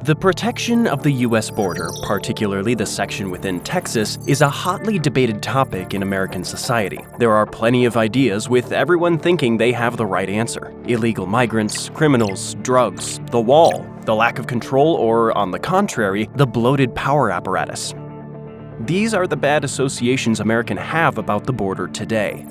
The protection of the U.S. border, particularly the section within Texas, is a hotly debated topic in American society. There are plenty of ideas, with everyone thinking they have the right answer. Illegal migrants, criminals, drugs, the wall, the lack of control, or, on the contrary, the bloated power apparatus. These are the bad associations Americans have about the border today.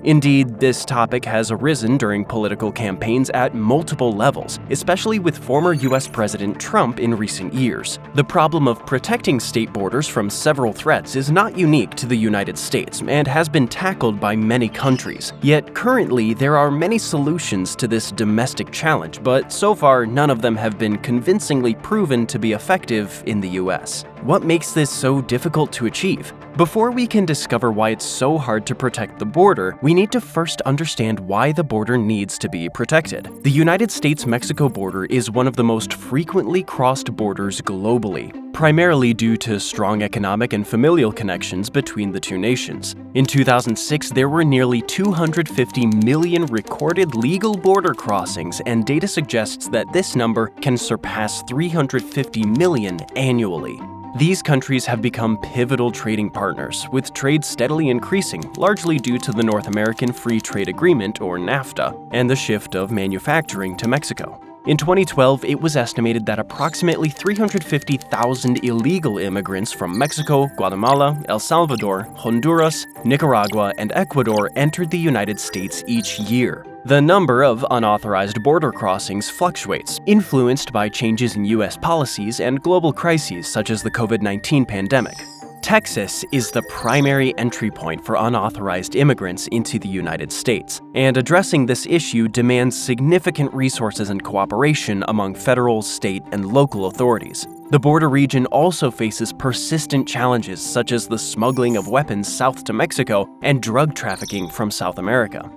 Indeed, this topic has arisen during political campaigns at multiple levels, especially with former U.S. President Trump in recent years. The problem of protecting state borders from several threats is not unique to the United States and has been tackled by many countries. Yet currently, there are many solutions to this domestic challenge, but so far none of them have been convincingly proven to be effective in the U.S. What makes this so difficult to achieve? Before we can discover why it's so hard to protect the border, we need to first understand why the border needs to be protected. The United States-Mexico border is one of the most frequently crossed borders globally, primarily due to strong economic and familial connections between the two nations. In 2006, there were nearly 250 million recorded legal border crossings, and data suggests that this number can surpass 350 million annually. These countries have become pivotal trading partners, with trade steadily increasing, largely due to the North American Free Trade Agreement, or NAFTA, and the shift of manufacturing to Mexico. In 2012, it was estimated that approximately 350,000 illegal immigrants from Mexico, Guatemala, El Salvador, Honduras, Nicaragua, and Ecuador entered the United States each year. The number of unauthorized border crossings fluctuates, influenced by changes in U.S. policies and global crises such as the COVID-19 pandemic. Texas is the primary entry point for unauthorized immigrants into the United States, and addressing this issue demands significant resources and cooperation among federal, state, and local authorities. The border region also faces persistent challenges such as the smuggling of weapons south to Mexico and drug trafficking from South America.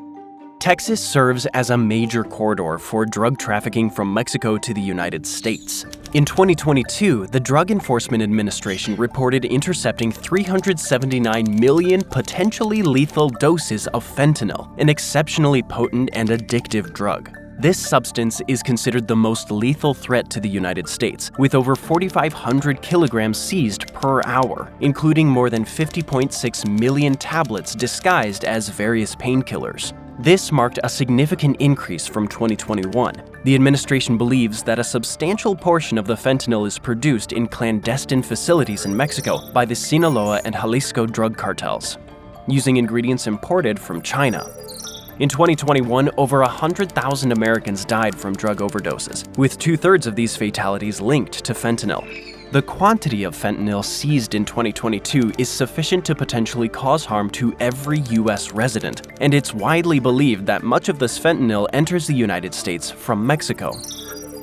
Texas serves as a major corridor for drug trafficking from Mexico to the United States. In 2022, the Drug Enforcement Administration reported intercepting 379 million potentially lethal doses of fentanyl, an exceptionally potent and addictive drug. This substance is considered the most lethal threat to the United States, with over 4,500 kilograms seized per hour, including more than 50.6 million tablets disguised as various painkillers. This marked a significant increase from 2021. The administration believes that a substantial portion of the fentanyl is produced in clandestine facilities in Mexico by the Sinaloa and Jalisco drug cartels, using ingredients imported from China. In 2021, over 100,000 Americans died from drug overdoses, with 2/3 of these fatalities linked to fentanyl. The quantity of fentanyl seized in 2022 is sufficient to potentially cause harm to every U.S. resident, and it's widely believed that much of this fentanyl enters the United States from Mexico.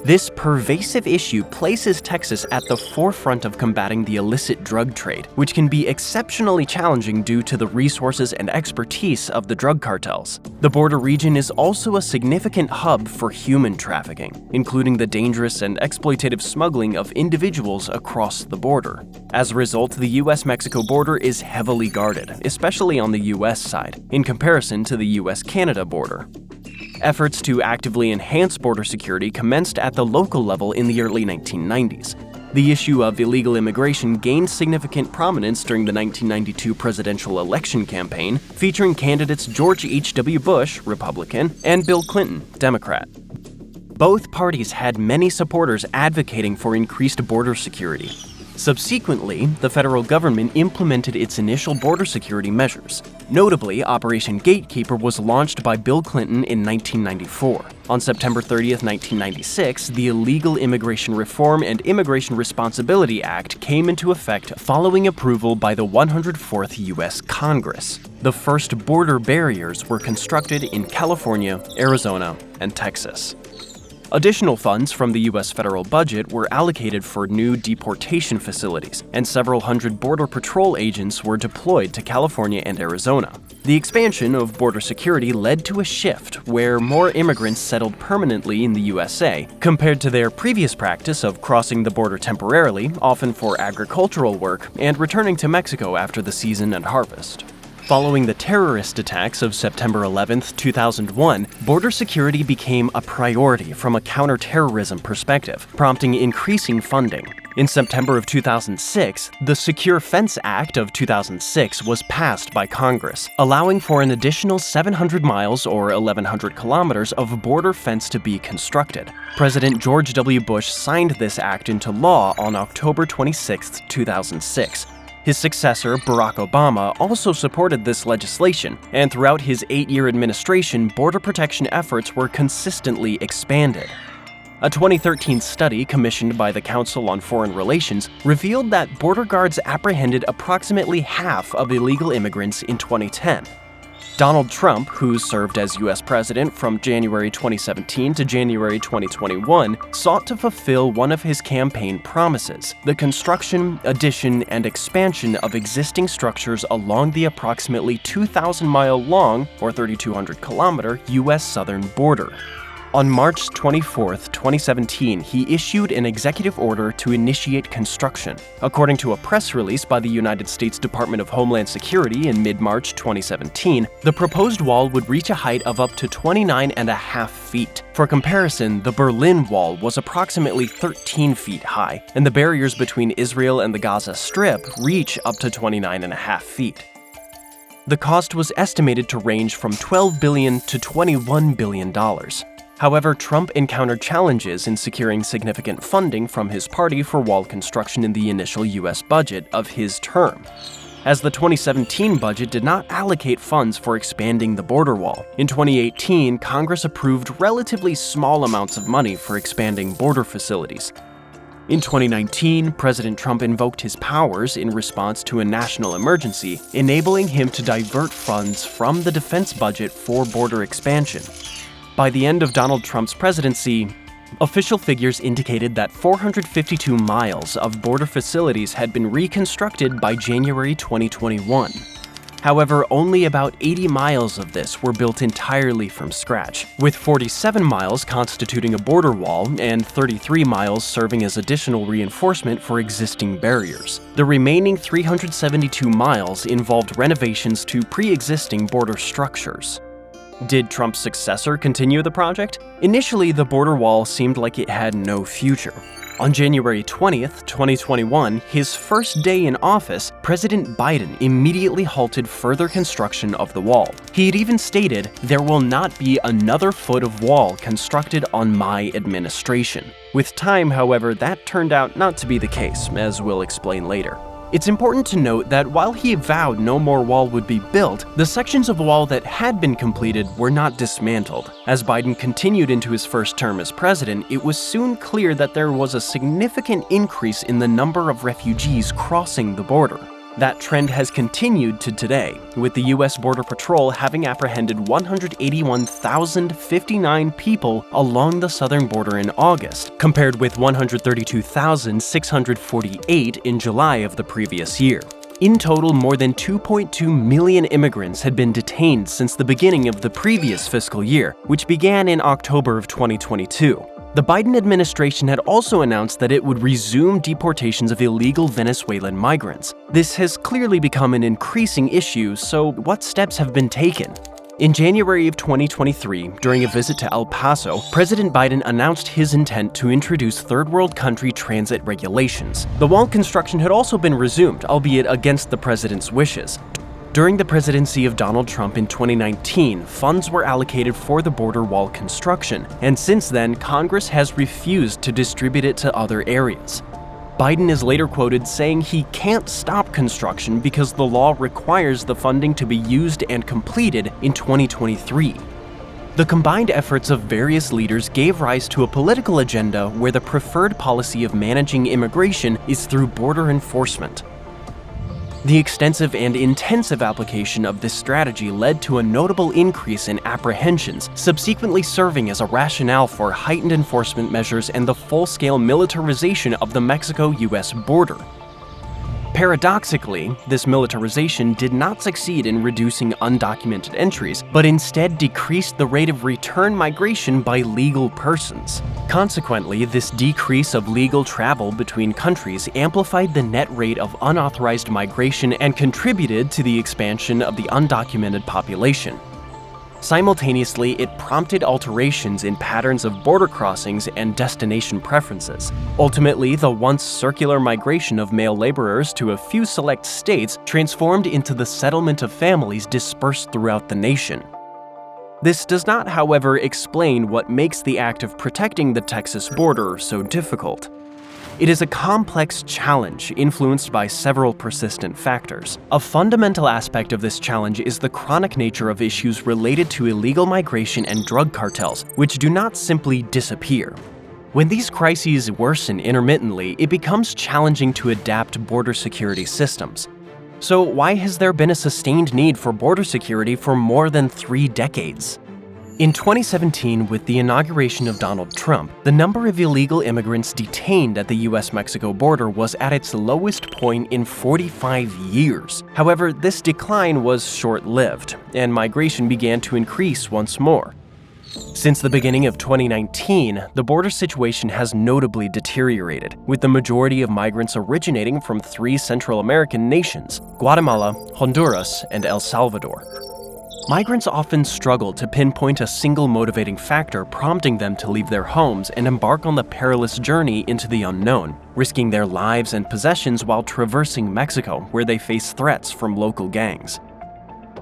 This pervasive issue places Texas at the forefront of combating the illicit drug trade, which can be exceptionally challenging due to the resources and expertise of the drug cartels. The border region is also a significant hub for human trafficking, including the dangerous and exploitative smuggling of individuals across the border. As a result, the U.S.-Mexico border is heavily guarded, especially on the U.S. side, in comparison to the U.S.-Canada border. Efforts to actively enhance border security commenced at the local level in the early 1990s. The issue of illegal immigration gained significant prominence during the 1992 presidential election campaign, featuring candidates George H.W. Bush, Republican, and Bill Clinton, Democrat. Both parties had many supporters advocating for increased border security. Subsequently, the federal government implemented its initial border security measures. Notably, Operation Gatekeeper was launched by Bill Clinton in 1994. On September 30, 1996, the Illegal Immigration Reform and Immigration Responsibility Act came into effect following approval by the 104th U.S. Congress. The first border barriers were constructed in California, Arizona, and Texas. Additional funds from the U.S. federal budget were allocated for new deportation facilities, and several hundred Border Patrol agents were deployed to California and Arizona. The expansion of border security led to a shift where more immigrants settled permanently in the USA, compared to their previous practice of crossing the border temporarily, often for agricultural work, and returning to Mexico after the season and harvest. Following the terrorist attacks of September 11, 2001, border security became a priority from a counterterrorism perspective, prompting increasing funding. In September of 2006, the Secure Fence Act of 2006 was passed by Congress, allowing for an additional 700 miles or 1,100 kilometers of border fence to be constructed. President George W. Bush signed this act into law on October 26, 2006. His successor, Barack Obama, also supported this legislation, and throughout his 8-year administration, border protection efforts were consistently expanded. A 2013 study commissioned by the Council on Foreign Relations revealed that border guards apprehended approximately half of illegal immigrants in 2010. Donald Trump, who served as U.S. president from January 2017 to January 2021, sought to fulfill one of his campaign promises: the construction, addition, and expansion of existing structures along the approximately 2,000-mile-long, or 3,200-kilometer, U.S. southern border. On March 24, 2017, he issued an executive order to initiate construction. According to a press release by the United States Department of Homeland Security in mid-March 2017, the proposed wall would reach a height of up to 29.5 feet. For comparison, the Berlin Wall was approximately 13 feet high, and the barriers between Israel and the Gaza Strip reach up to 29.5 feet. The cost was estimated to range from $12 billion to $21 billion. However, Trump encountered challenges in securing significant funding from his party for wall construction in the initial U.S. budget of his term, as the 2017 budget did not allocate funds for expanding the border wall. In 2018, Congress approved relatively small amounts of money for expanding border facilities. In 2019, President Trump invoked his powers in response to a national emergency, enabling him to divert funds from the defense budget for border expansion. By the end of Donald Trump's presidency, official figures indicated that 452 miles of border facilities had been reconstructed by January 2021. However, only about 80 miles of this were built entirely from scratch, with 47 miles constituting a border wall and 33 miles serving as additional reinforcement for existing barriers. The remaining 372 miles involved renovations to pre-existing border structures. Did Trump's successor continue the project? Initially, the border wall seemed like it had no future. On January 20th, 2021, his first day in office, President Biden immediately halted further construction of the wall. He had even stated, "There will not be another foot of wall constructed on my administration." With time, however, that turned out not to be the case, as we'll explain later. It's important to note that while he vowed no more wall would be built, the sections of wall that had been completed were not dismantled. As Biden continued into his first term as president, it was soon clear that there was a significant increase in the number of refugees crossing the border. That trend has continued to today, with the U.S. Border Patrol having apprehended 181,059 people along the southern border in August, compared with 132,648 in July of the previous year. In total, more than 2.2 million immigrants had been detained since the beginning of the previous fiscal year, which began in October of 2022. The Biden administration had also announced that it would resume deportations of illegal Venezuelan migrants. This has clearly become an increasing issue, so what steps have been taken? In January of 2023, during a visit to El Paso, President Biden announced his intent to introduce third world country transit regulations. The wall construction had also been resumed, albeit against the president's wishes. During the presidency of Donald Trump in 2019, funds were allocated for the border wall construction, and since then, Congress has refused to distribute it to other areas. Biden is later quoted saying he can't stop construction because the law requires the funding to be used and completed in 2023. The combined efforts of various leaders gave rise to a political agenda where the preferred policy of managing immigration is through border enforcement. The extensive and intensive application of this strategy led to a notable increase in apprehensions, subsequently serving as a rationale for heightened enforcement measures and the full-scale militarization of the Mexico-US border. Paradoxically, this militarization did not succeed in reducing undocumented entries, but instead decreased the rate of return migration by legal persons. Consequently, this decrease of legal travel between countries amplified the net rate of unauthorized migration and contributed to the expansion of the undocumented population. Simultaneously, it prompted alterations in patterns of border crossings and destination preferences. Ultimately, the once circular migration of male laborers to a few select states transformed into the settlement of families dispersed throughout the nation. This does not, however, explain what makes the act of protecting the Texas border so difficult. It is a complex challenge influenced by several persistent factors. A fundamental aspect of this challenge is the chronic nature of issues related to illegal migration and drug cartels, which do not simply disappear. When these crises worsen intermittently, it becomes challenging to adapt border security systems. So why has there been a sustained need for border security for more than 3 decades? In 2017, with the inauguration of Donald Trump, the number of illegal immigrants detained at the US-Mexico border was at its lowest point in 45 years. However, this decline was short-lived, and migration began to increase once more. Since the beginning of 2019, the border situation has notably deteriorated, with the majority of migrants originating from 3 Central American nations: Guatemala, Honduras, and El Salvador. Migrants often struggle to pinpoint a single motivating factor prompting them to leave their homes and embark on the perilous journey into the unknown, risking their lives and possessions while traversing Mexico, where they face threats from local gangs.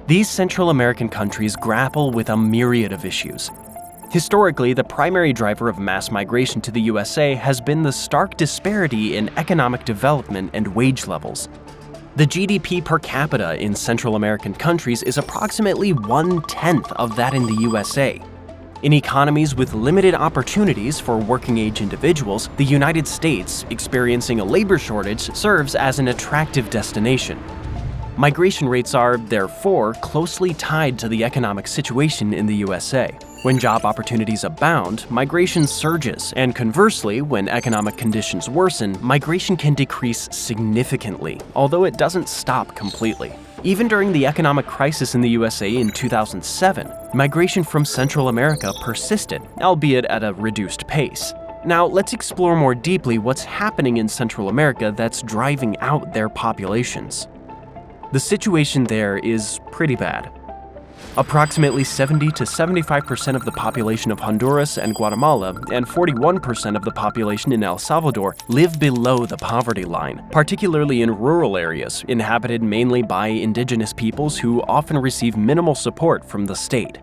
These Central American countries grapple with a myriad of issues. Historically, the primary driver of mass migration to the USA has been the stark disparity in economic development and wage levels. The GDP per capita in Central American countries is approximately 1/10 of that in the USA. In economies with limited opportunities for working-age individuals, the United States, experiencing a labor shortage, serves as an attractive destination. Migration rates are, therefore, closely tied to the economic situation in the USA. When job opportunities abound, migration surges, and conversely, when economic conditions worsen, migration can decrease significantly, although it doesn't stop completely. Even during the economic crisis in the USA in 2007, migration from Central America persisted, albeit at a reduced pace. Now, let's explore more deeply what's happening in Central America that's driving out their populations. The situation there is pretty bad. Approximately 70 to 75% of the population of Honduras and Guatemala and 41% of the population in El Salvador live below the poverty line, particularly in rural areas inhabited mainly by indigenous peoples who often receive minimal support from the state.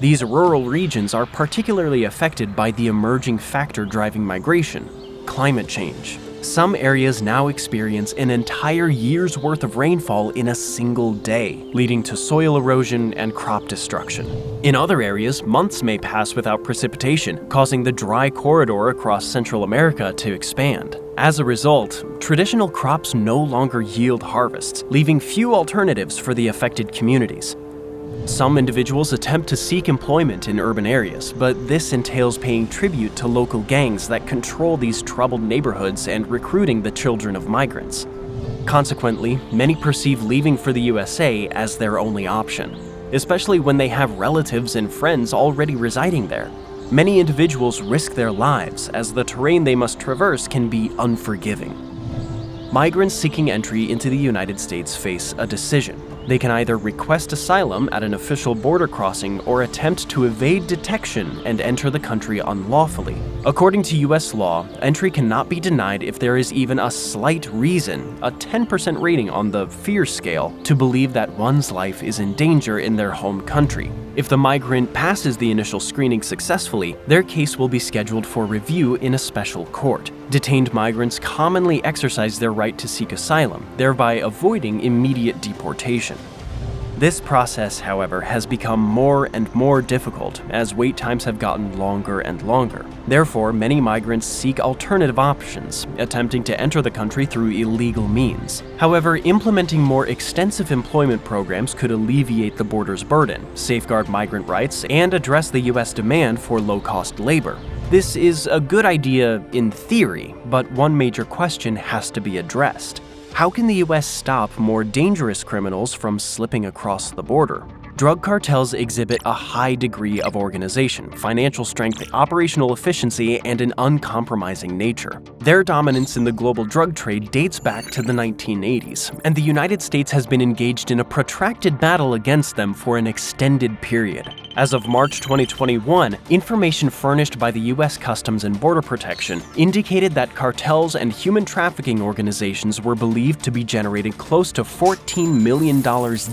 These rural regions are particularly affected by the emerging factor driving migration: climate change. Some areas now experience an entire year's worth of rainfall in a single day, leading to soil erosion and crop destruction. In other areas, months may pass without precipitation, causing the dry corridor across Central America to expand. As a result, traditional crops no longer yield harvests, leaving few alternatives for the affected communities. Some individuals attempt to seek employment in urban areas, but this entails paying tribute to local gangs that control these troubled neighborhoods and recruiting the children of migrants. Consequently, many perceive leaving for the USA as their only option, especially when they have relatives and friends already residing there. Many individuals risk their lives as the terrain they must traverse can be unforgiving. Migrants seeking entry into the United States face a decision. They can either request asylum at an official border crossing or attempt to evade detection and enter the country unlawfully. According to US law, entry cannot be denied if there is even a slight reason, a 10% rating on the fear scale, to believe that one's life is in danger in their home country. If the migrant passes the initial screening successfully, their case will be scheduled for review in a special court. Detained migrants commonly exercise their right to seek asylum, thereby avoiding immediate deportation. This process, however, has become more and more difficult as wait times have gotten longer and longer. Therefore, many migrants seek alternative options, attempting to enter the country through illegal means. However, implementing more extensive employment programs could alleviate the border's burden, safeguard migrant rights, and address the U.S. demand for low-cost labor. This is a good idea in theory, but one major question has to be addressed. How can the US stop more dangerous criminals from slipping across the border? Drug cartels exhibit a high degree of organization, financial strength, operational efficiency, and an uncompromising nature. Their dominance in the global drug trade dates back to the 1980s, and the United States has been engaged in a protracted battle against them for an extended period. As of March 2021, information furnished by the U.S. Customs and Border Protection indicated that cartels and human trafficking organizations were believed to be generating close to $14 million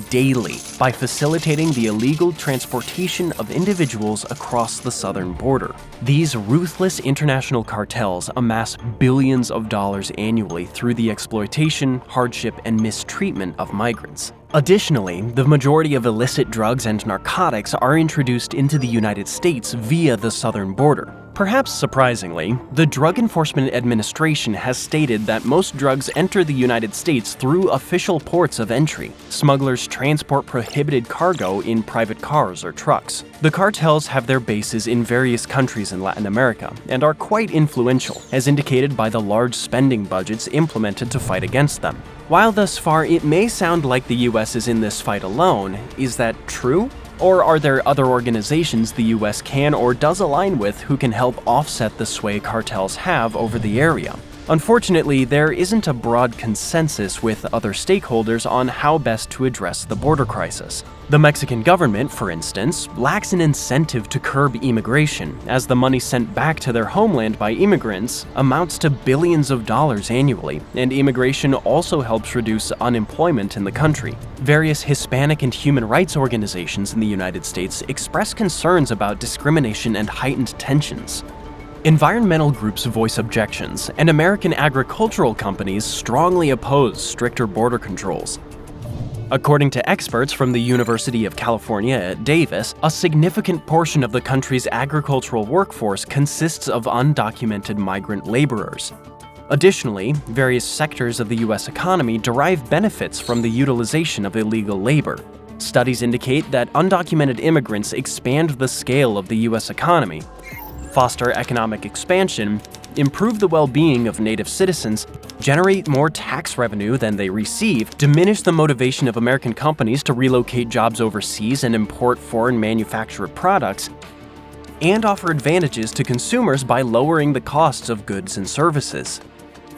daily by facilitating the illegal transportation of individuals across the southern border. These ruthless international cartels amass billions of dollars annually through the exploitation, hardship, and mistreatment of migrants. Additionally, the majority of illicit drugs and narcotics are introduced into the United States via the southern border. Perhaps surprisingly, the Drug Enforcement Administration has stated that most drugs enter the United States through official ports of entry. Smugglers transport prohibited cargo in private cars or trucks. The cartels have their bases in various countries in Latin America and are quite influential, as indicated by the large spending budgets implemented to fight against them. While thus far it may sound like the US is in this fight alone, is that true? Or are there other organizations the US can or does align with who can help offset the sway cartels have over the area? Unfortunately, there isn't a broad consensus with other stakeholders on how best to address the border crisis. The Mexican government, for instance, lacks an incentive to curb immigration, as the money sent back to their homeland by immigrants amounts to billions of dollars annually, and immigration also helps reduce unemployment in the country. Various Hispanic and human rights organizations in the United States express concerns about discrimination and heightened tensions. Environmental groups voice objections, and American agricultural companies strongly oppose stricter border controls. According to experts from the University of California at Davis, a significant portion of the country's agricultural workforce consists of undocumented migrant laborers. Additionally, various sectors of the U.S. economy derive benefits from the utilization of illegal labor. Studies indicate that undocumented immigrants expand the scale of the U.S. economy, foster economic expansion, improve the well-being of native citizens, generate more tax revenue than they receive, diminish the motivation of American companies to relocate jobs overseas and import foreign manufactured products, and offer advantages to consumers by lowering the costs of goods and services.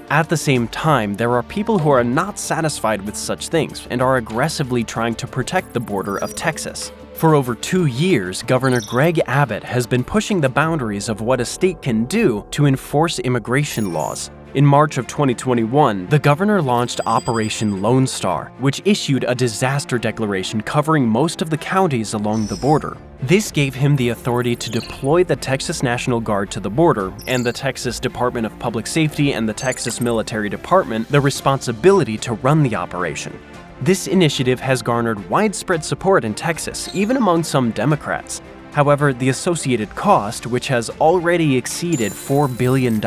At the same time, there are people who are not satisfied with such things and are aggressively trying to protect the border of Texas. For over 2 years, Governor Greg Abbott has been pushing the boundaries of what a state can do to enforce immigration laws. In March of 2021, the governor launched Operation Lone Star, which issued a disaster declaration covering most of the counties along the border. This gave him the authority to deploy the Texas National Guard to the border, and the Texas Department of Public Safety and the Texas Military Department the responsibility to run the operation. This initiative has garnered widespread support in Texas, even among some Democrats. However, the associated cost, which has already exceeded $4 billion,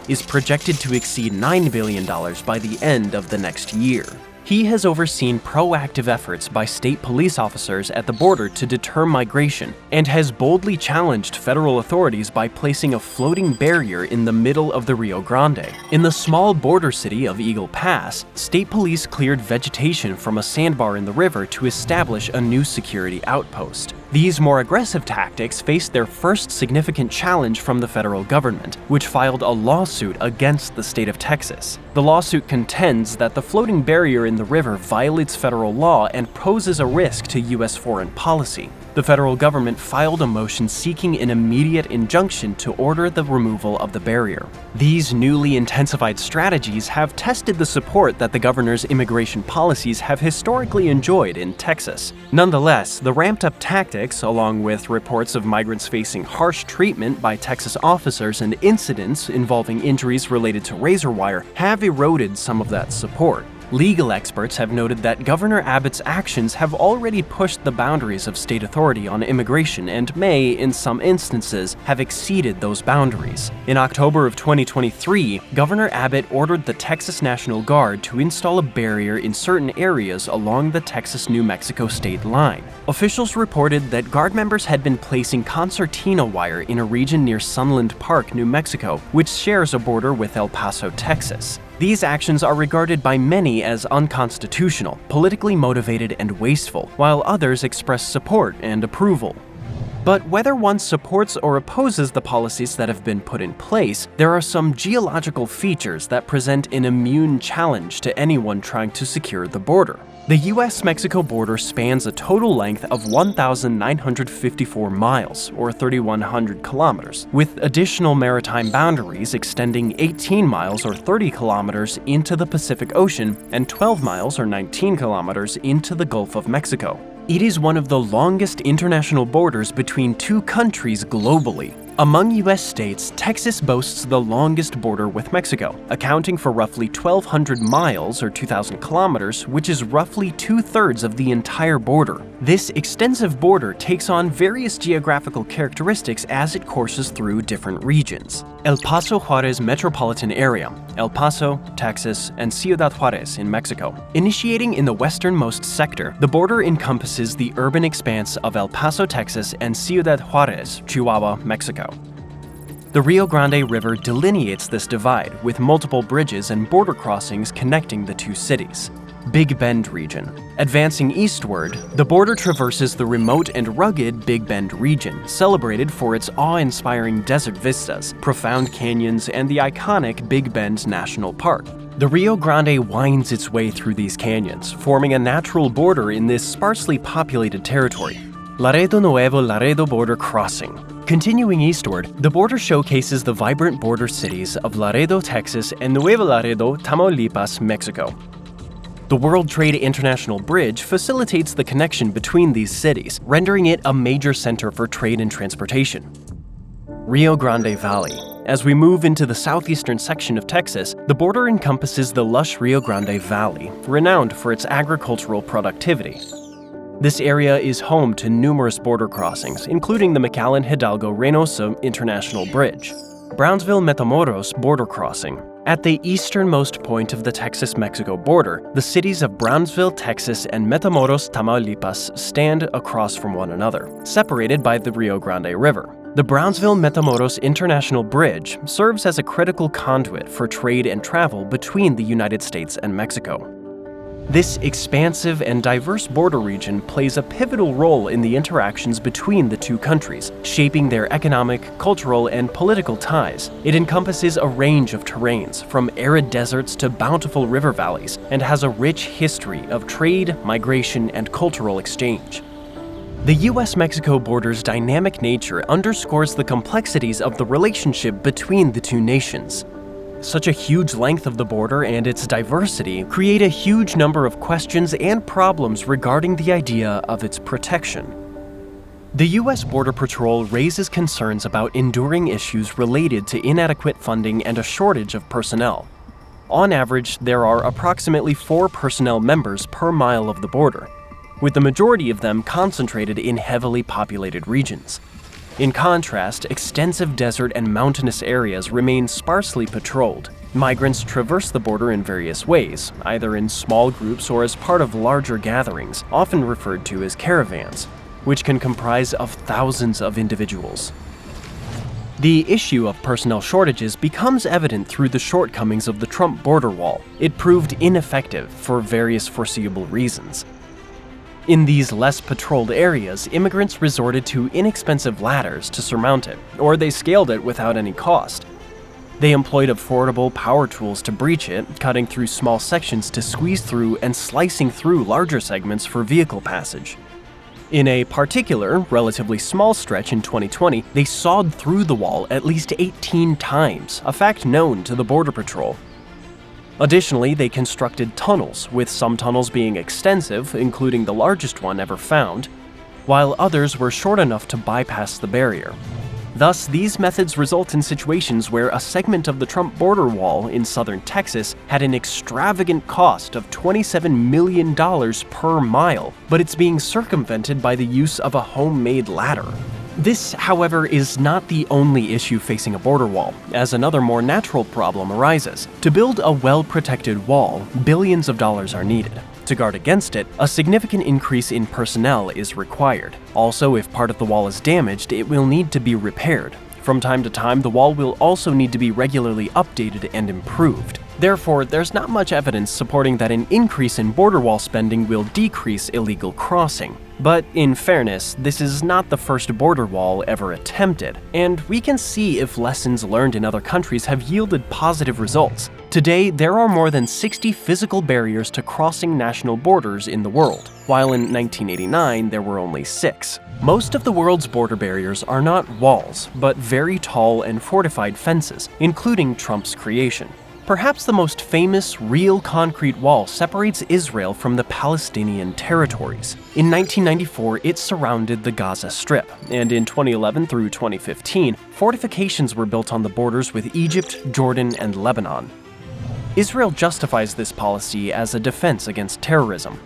is projected to exceed $9 billion by the end of the next year. He has overseen proactive efforts by state police officers at the border to deter migration and has boldly challenged federal authorities by placing a floating barrier in the middle of the Rio Grande. In the small border city of Eagle Pass, state police cleared vegetation from a sandbar in the river to establish a new security outpost. These more aggressive tactics faced their first significant challenge from the federal government, which filed a lawsuit against the state of Texas. The lawsuit contends that the floating barrier in the river violates federal law and poses a risk to U.S. foreign policy. The federal government filed a motion seeking an immediate injunction to order the removal of the barrier. These newly intensified strategies have tested the support that the governor's immigration policies have historically enjoyed in Texas. Nonetheless, the ramped-up tactics, along with reports of migrants facing harsh treatment by Texas officers and incidents involving injuries related to razor wire, have eroded some of that support. Legal experts have noted that Governor Abbott's actions have already pushed the boundaries of state authority on immigration and may, in some instances, have exceeded those boundaries. In October of 2023, Governor Abbott ordered the Texas National Guard to install a barrier in certain areas along the Texas-New Mexico state line. Officials reported that Guard members had been placing concertina wire in a region near Sunland Park, New Mexico, which shares a border with El Paso, Texas. These actions are regarded by many as unconstitutional, politically motivated, and wasteful, while others express support and approval. But whether one supports or opposes the policies that have been put in place, there are some geological features that present an immune challenge to anyone trying to secure the border. The US-Mexico border spans a total length of 1,954 miles, or 3,100 kilometers, with additional maritime boundaries extending 18 miles or 30 kilometers into the Pacific Ocean and 12 miles or 19 kilometers into the Gulf of Mexico. It is one of the longest international borders between two countries globally. Among U.S. states, Texas boasts the longest border with Mexico, accounting for roughly 1,200 miles or 2,000 kilometers, which is roughly 2/3 of the entire border. This extensive border takes on various geographical characteristics as it courses through different regions. El Paso Juarez metropolitan area, El Paso, Texas, and Ciudad Juarez in Mexico. Initiating in the westernmost sector, the border encompasses the urban expanse of El Paso, Texas, and Ciudad Juarez, Chihuahua, Mexico. The Rio Grande River delineates this divide, with multiple bridges and border crossings connecting the two cities. Big Bend region. Advancing eastward, the border traverses the remote and rugged Big Bend region, celebrated for its awe-inspiring desert vistas, profound canyons, and the iconic Big Bend National Park. The Rio Grande winds its way through these canyons, forming a natural border in this sparsely populated territory. Laredo Nuevo Laredo border crossing. Continuing eastward, the border showcases the vibrant border cities of Laredo, Texas, and Nuevo Laredo, Tamaulipas, Mexico. The World Trade International Bridge facilitates the connection between these cities, rendering it a major center for trade and transportation. Rio Grande Valley. As we move into the southeastern section of Texas, the border encompasses the lush Rio Grande Valley, renowned for its agricultural productivity. This area is home to numerous border crossings, including the McAllen-Hidalgo-Reynosa International Bridge. Brownsville-Matamoros border crossing. At the easternmost point of the Texas-Mexico border, the cities of Brownsville, Texas, and Matamoros, Tamaulipas stand across from one another, separated by the Rio Grande River. The Brownsville-Matamoros International Bridge serves as a critical conduit for trade and travel between the United States and Mexico. This expansive and diverse border region plays a pivotal role in the interactions between the two countries, shaping their economic, cultural, and political ties. It encompasses a range of terrains, from arid deserts to bountiful river valleys, and has a rich history of trade, migration, and cultural exchange. The US-Mexico border's dynamic nature underscores the complexities of the relationship between the two nations. Such a huge length of the border and its diversity create a huge number of questions and problems regarding the idea of its protection. The U.S. Border Patrol raises concerns about enduring issues related to inadequate funding and a shortage of personnel. On average, there are approximately 4 personnel members per mile of the border, with the majority of them concentrated in heavily populated regions. In contrast, extensive desert and mountainous areas remain sparsely patrolled. Migrants traverse the border in various ways, either in small groups or as part of larger gatherings, often referred to as caravans, which can comprise of thousands of individuals. The issue of personnel shortages becomes evident through the shortcomings of the Trump border wall. It proved ineffective for various foreseeable reasons. In these less patrolled areas, immigrants resorted to inexpensive ladders to surmount it, or they scaled it without any cost. They employed affordable power tools to breach it, cutting through small sections to squeeze through and slicing through larger segments for vehicle passage. In a particular, relatively small stretch in 2020, they sawed through the wall at least 18 times, a fact known to the Border Patrol. Additionally, they constructed tunnels, with some tunnels being extensive, including the largest one ever found, while others were short enough to bypass the barrier. Thus, these methods result in situations where a segment of the Trump border wall in southern Texas had an extravagant cost of $27 million per mile, but it's being circumvented by the use of a homemade ladder. This, however, is not the only issue facing a border wall, as another more natural problem arises. To build a well-protected wall, billions of dollars are needed. To guard against it, a significant increase in personnel is required. Also, if part of the wall is damaged, it will need to be repaired. From time to time, the wall will also need to be regularly updated and improved. Therefore, there's not much evidence supporting that an increase in border wall spending will decrease illegal crossing. But in fairness, this is not the first border wall ever attempted, and we can see if lessons learned in other countries have yielded positive results. Today, there are more than 60 physical barriers to crossing national borders in the world, while in 1989 there were only 6. Most of the world's border barriers are not walls, but very tall and fortified fences, including Trump's creation. Perhaps the most famous real concrete wall separates Israel from the Palestinian territories. In 1994, it surrounded the Gaza Strip, and in 2011 through 2015, fortifications were built on the borders with Egypt, Jordan, and Lebanon. Israel justifies this policy as a defense against terrorism,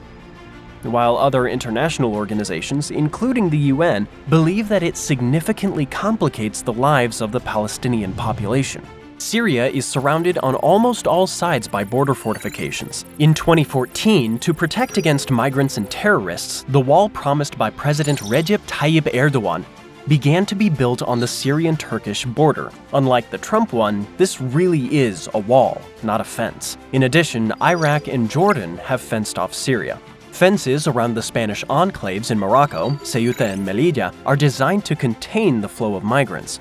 while other international organizations, including the UN, believe that it significantly complicates the lives of the Palestinian population. Syria is surrounded on almost all sides by border fortifications. In 2014, to protect against migrants and terrorists, the wall promised by President Recep Tayyip Erdogan began to be built on the Syrian-Turkish border. Unlike the Trump one, this really is a wall, not a fence. In addition, Iraq and Jordan have fenced off Syria. Fences around the Spanish enclaves in Morocco, Ceuta and Melilla, are designed to contain the flow of migrants.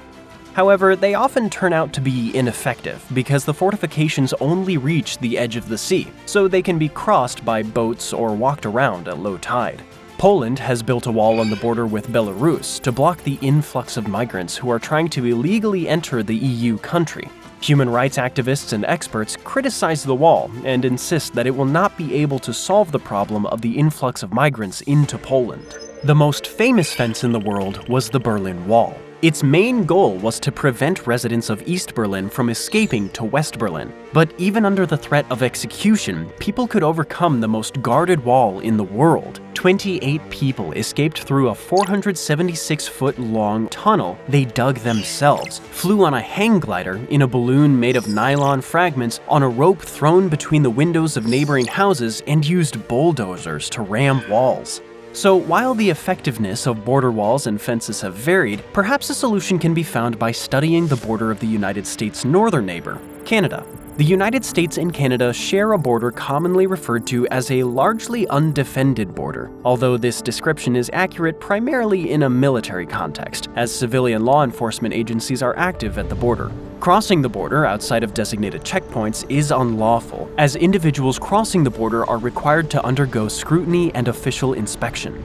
However, they often turn out to be ineffective because the fortifications only reach the edge of the sea, so they can be crossed by boats or walked around at low tide. Poland has built a wall on the border with Belarus to block the influx of migrants who are trying to illegally enter the EU country. Human rights activists and experts criticize the wall and insist that it will not be able to solve the problem of the influx of migrants into Poland. The most famous fence in the world was the Berlin Wall. Its main goal was to prevent residents of East Berlin from escaping to West Berlin. But even under the threat of execution, people could overcome the most guarded wall in the world. 28 people escaped through a 476-foot-long tunnel they dug themselves, flew on a hang glider in a balloon made of nylon fragments on a rope thrown between the windows of neighboring houses, and used bulldozers to ram walls. So while the effectiveness of border walls and fences have varied, perhaps a solution can be found by studying the border of the United States' northern neighbor, Canada. The United States and Canada share a border commonly referred to as a largely undefended border, although this description is accurate primarily in a military context, as civilian law enforcement agencies are active at the border. Crossing the border outside of designated checkpoints is unlawful, as individuals crossing the border are required to undergo scrutiny and official inspection.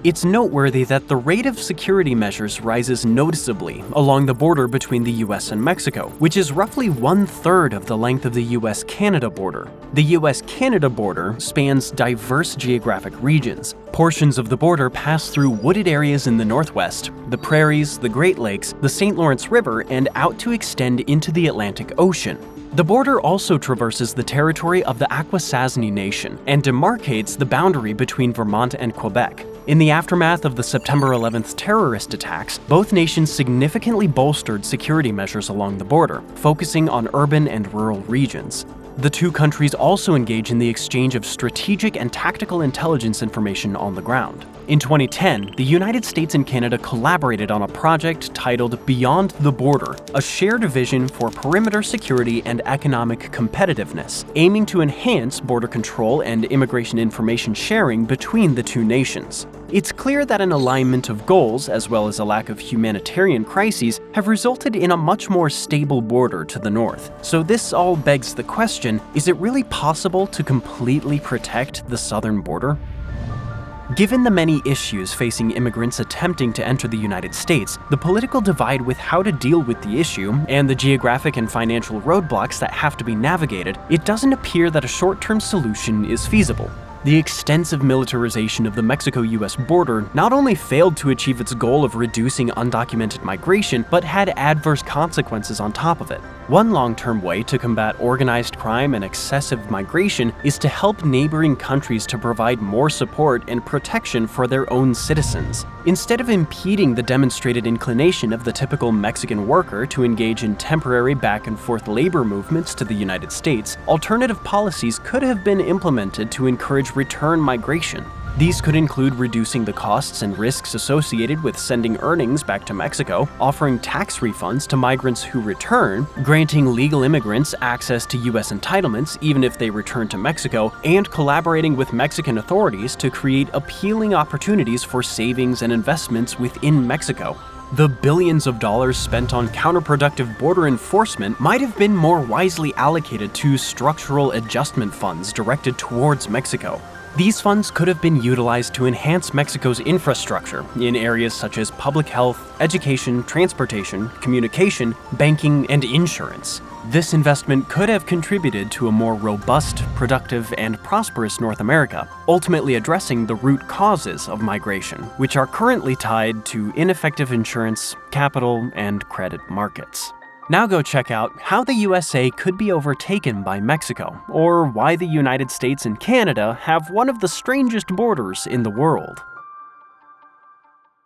It's noteworthy that the rate of security measures rises noticeably along the border between the US and Mexico, which is roughly 1/3 of the length of the US-Canada border. The US-Canada border spans diverse geographic regions. Portions of the border pass through wooded areas in the northwest, the prairies, the Great Lakes, the St. Lawrence River, and out to extend into the Atlantic Ocean. The border also traverses the territory of the Akwesasne Nation and demarcates the boundary between Vermont and Quebec. In the aftermath of the September 11th terrorist attacks, both nations significantly bolstered security measures along the border, focusing on urban and rural regions. The two countries also engage in the exchange of strategic and tactical intelligence information on the ground. In 2010, the United States and Canada collaborated on a project titled Beyond the Border, a shared vision for perimeter security and economic competitiveness, aiming to enhance border control and immigration information sharing between the two nations. It's clear that an alignment of goals, as well as a lack of humanitarian crises, have resulted in a much more stable border to the north. So this all begs the question, is it really possible to completely protect the southern border? Given the many issues facing immigrants attempting to enter the United States, the political divide with how to deal with the issue, and the geographic and financial roadblocks that have to be navigated, it doesn't appear that a short-term solution is feasible. The extensive militarization of the Mexico-US border not only failed to achieve its goal of reducing undocumented migration, but had adverse consequences on top of it. One long-term way to combat organized crime and excessive migration is to help neighboring countries to provide more support and protection for their own citizens. Instead of impeding the demonstrated inclination of the typical Mexican worker to engage in temporary back-and-forth labor movements to the United States, alternative policies could have been implemented to encourage return migration. These could include reducing the costs and risks associated with sending earnings back to Mexico, offering tax refunds to migrants who return, granting legal immigrants access to U.S. entitlements even if they return to Mexico, and collaborating with Mexican authorities to create appealing opportunities for savings and investments within Mexico. The billions of dollars spent on counterproductive border enforcement might have been more wisely allocated to structural adjustment funds directed towards Mexico. These funds could have been utilized to enhance Mexico's infrastructure in areas such as public health, education, transportation, communication, banking, and insurance. This investment could have contributed to a more robust, productive, and prosperous North America, ultimately addressing the root causes of migration, which are currently tied to ineffective insurance, capital, and credit markets. Now go check out how the USA could be overtaken by Mexico, or why the United States and Canada have one of the strangest borders in the world.